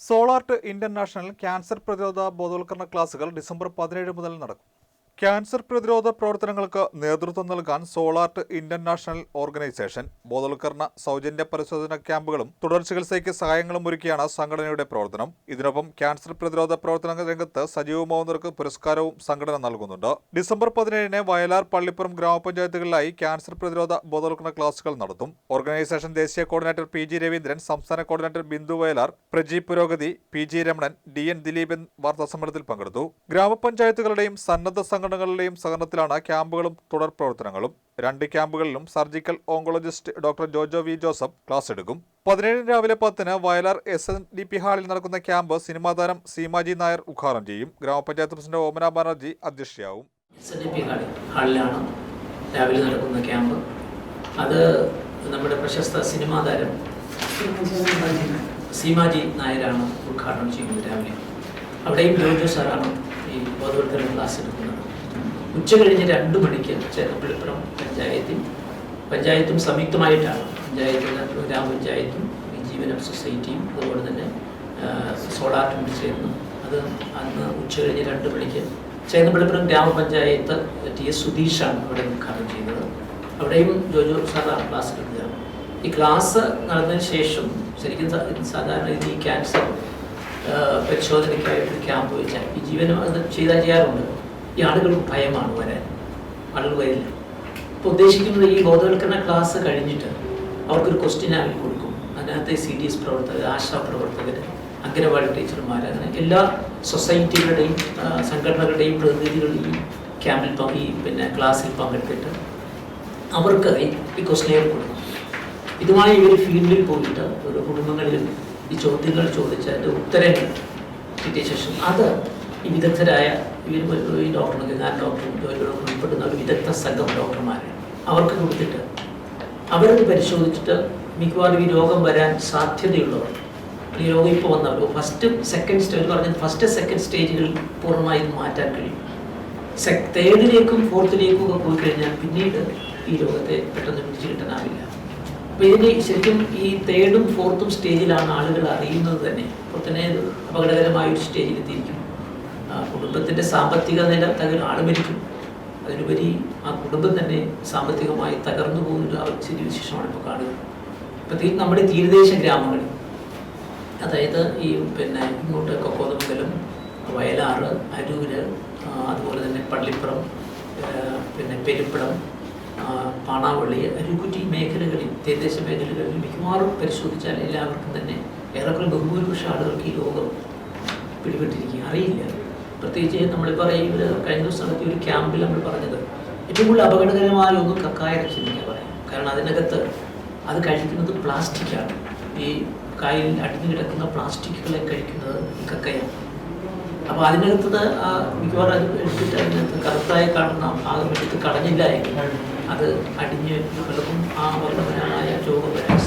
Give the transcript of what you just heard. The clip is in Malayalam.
സോളാർട്ട് ഇന്റർനാഷണൽ ക്യാൻസർ പ്രതിരോധ ബോധവൽക്കരണ ക്ലാസുകൾ ഡിസംബർ 17 മുതൽ നടക്കും. ക്യാൻസർ പ്രതിരോധ പ്രവർത്തനങ്ങൾക്ക് നേതൃത്വം നൽകാൻ സോളാർട്ട് ഇന്റർനാഷണൽ ഓർഗനൈസേഷൻ ബോധവൽക്കരണ സൗജന്യ പരിശോധന ക്യാമ്പുകളും തുടർ ചികിത്സയ്ക്ക് സഹായങ്ങളും ഒരുക്കിയാണ് സംഘടനയുടെ പ്രവർത്തനം. ഇതിനൊപ്പം ക്യാൻസർ പ്രതിരോധ പ്രവർത്തന രംഗത്ത് സജീവമാവുന്നവർക്ക് പുരസ്കാരവും സംഘടന നൽകുന്നുണ്ട്. ഡിസംബർ 17 വയലാർ, പള്ളിപ്പുറം ഗ്രാമപഞ്ചായത്തുകളിലായി ക്യാൻസർ പ്രതിരോധ ബോധവൽക്കരണ ക്ലാസുകൾ നടത്തും. ഓർഗനൈസേഷൻ ദേശീയ കോർഡിനേറ്റർ പി ജി രവീന്ദ്രൻ, സംസ്ഥാന കോർഡിനേറ്റർ ബിന്ദു വയലാർ, പ്രജി പുരോഗതി, P G Ramanan, D N Dileepan വാർത്താസമ്മേളനത്തിൽ പങ്കെടുത്തു. ഗ്രാമപഞ്ചായത്തുകളുടെയും സന്നദ്ധ സംഘടനകളുടെയും സഹകരണത്തിലാണ് ക്യാമ്പുകളും തുടർ പ്രവർത്തനങ്ങളും. 2 ക്യാമ്പുകളിലും surgical oncologist doctor Jojo V Joseph class എടുക്കും. 17 രാവിലെ 10 വയലാർ SNDP ഹാളിൽ നടക്കുന്ന ക്യാമ്പ് സിനിമാ താരം സീമാജി നായർ ഉദ്ഘാടനം ചെയ്യും. ഗ്രാമപഞ്ചായത്ത് പ്രസിഡന്റ് ഓമന ബാനർജി അധ്യക്ഷയാവും. SNDP ഹാളിലാണ് രാവിലെ നടക്കുന്ന ക്യാമ്പ്. അത് നമ്മുടെ പ്രശസ്ത സിനിമാ താരം സീമാജി നായരാണ് ഉദ്ഘാടനം ചെയ്യുന്നത്. രാവിലെ അവിടെയും ജോജോ സാറാണ് ഈ ബോധവൽക്കരണ ക്ലാസ് എടുക്കുന്നത്. ഉച്ച കഴിഞ്ഞ് 2 മണിക്ക് ചേർപ്പള്ളിപ്പുറം പഞ്ചായത്തും സംയുക്തമായിട്ടാണ് ഗ്രാമപഞ്ചായത്തും ജീവനം സൊസൈറ്റിയും അതുപോലെ തന്നെ സോളാർട്ടും ചേർന്ന് അത് അന്ന് ഉച്ച കഴിഞ്ഞ് 2 മണിക്ക് ചേർപ്പള്ളിപ്പുറം ഗ്രാമപഞ്ചായത്ത് TS സുധീഷാണ് അവിടെ ഉദ്ഘാടനം ചെയ്യുന്നത്. അവിടെയും ജോജോ സാറാണ് ക്ലാസ് എടുക്കുകയാണ്. ഈ ക്ലാസ് നടന്നതിന് ശേഷം ശരിക്കും സാധാരണ ഈ ക്യാൻസർ പരിശോധനയ്ക്കായിട്ട് ക്യാമ്പ് വെച്ചാൽ ഈ ജീവനം അത് ചെയ്യാറുണ്ട്. ഈ ആളുകൾക്ക് ഭയമാണ് വരാൻ, ആളുകൾ വരില്ല. ഇപ്പോൾ ഉദ്ദേശിക്കുന്നത് ഈ ബോധവൽക്കരണ ക്ലാസ് കഴിഞ്ഞിട്ട് അവർക്കൊരു ക്വസ്റ്റ്യൻ ആക്കി കൊടുക്കും. അതിനകത്ത് CDS പ്രവർത്തകർ, ആശാ പ്രവർത്തകർ, അംഗനവാടി ടീച്ചർമാർ, അങ്ങനെ എല്ലാ സൊസൈറ്റികളുടെയും സംഘടനകളുടെയും പ്രതിനിധികൾ ഈ ക്യാമ്പിൽ ക്ലാസ്സിൽ പങ്കെടുത്തിട്ട് അവർക്ക് ഈ ക്വസ്റ്റ്യൻ കൊടുക്കും. ഇതുമായി ഇവർ ഫീൽഡിൽ പോയിട്ട് ഓരോ കുടുംബങ്ങളിലും ഈ ചോദ്യങ്ങൾ ചോദിച്ചതിൻ്റെ ഉത്തരങ്ങൾ കിട്ടിയ ശേഷം അത് ഈ വിദഗ്ധരായ ഈ ഡോക്ടർക്ക്, ഞാൻ ഡോക്ടറും ജോലികളും ഉൾപ്പെടുന്ന ഒരു വിദഗ്ധ സംഘം ഡോക്ടർമാരാണ് അവർക്ക് കൊടുത്തിട്ട് അവരത് പരിശോധിച്ചിട്ട് മിക്കവാറും ഈ രോഗം വരാൻ സാധ്യതയുള്ളവർ, ഈ രോഗം ഇപ്പോൾ വന്നവർ ഫസ്റ്റ് സെക്കൻഡ് സ്റ്റേജുകളിൽ പൂർണ്ണമായും മാറ്റാൻ കഴിയും. 3ലേക്കും 4ലേക്കും ഒക്കെ പോയി കഴിഞ്ഞാൽ പിന്നീട് ഈ രോഗത്തെ പെട്ടെന്ന് പിടിച്ചു കിട്ടാനാവില്ല. അപ്പോൾ ഇതിന് ശരിക്കും ഈ 3ും 4ും സ്റ്റേജിലാണ് ആളുകൾ അറിയുന്നത് തന്നെ. അപ്പോൾ തന്നെ അപകടകരമായ ഒരു സ്റ്റേജിലെത്തിയിരിക്കും. കുടുംബത്തിൻ്റെ സാമ്പത്തിക നില ആൾ മരിക്കും. അതിനുപരി ആ കുടുംബം തന്നെ സാമ്പത്തികമായി തകർന്നു പോകുന്നൊരു സ്ഥിതിവിശേഷമാണ് ഇപ്പോൾ കാണുക. പ്രത്യേകിച്ച് നമ്മുടെ തീരദേശ ഗ്രാമങ്ങളിൽ, അതായത് ഈ ഇങ്ങോട്ട് കോതമംഗലം, വയലാർ, അരൂര്, അതുപോലെ തന്നെ പള്ളിപ്പുറം, പെരുപ്പടം, പാണാവള്ളി, അരുക്കുറ്റി മേഖലകളിൽ, തീരദേശ മേഖലകളിൽ മിക്കവാറും പരിശോധിച്ചാൽ എല്ലാവർക്കും തന്നെ ഏറെക്കുറെ ബഹുഭൂരിപക്ഷ ആളുകൾക്ക് ഈ രോഗം പിടിപെട്ടിരിക്കുക അറിയില്ല. പ്രത്യേകിച്ച് നമ്മളിപ്പോൾ കഴിഞ്ഞ ദിവസം നടത്തിയ ഒരു ക്യാമ്പിൽ നമ്മൾ പറഞ്ഞത് ഏറ്റവും കൂടുതൽ അപകടകരമായ ഒന്നും കക്കായിറച്ചി എന്ന് പറയാം. കാരണം അതിനകത്ത് അത് കഴിക്കുന്നത് പ്ലാസ്റ്റിക്കാണ്. ഈ കായലിൽ അടിഞ്ഞു കിടക്കുന്ന പ്ലാസ്റ്റിക്കുകളെ കഴിക്കുന്നത് ഈ കക്കയാണ്. അപ്പോൾ അതിനകത്ത് മിക്കവാറും അത് എടുത്തിട്ട് അതിനകത്ത് കറുത്തായി കാണുന്ന ഭാഗം എടുത്ത് കളഞ്ഞില്ല എങ്കിൽ അത് അടിഞ്ഞ് പലർക്കും ആ അപകടകരമായ രോഗം വരാൻ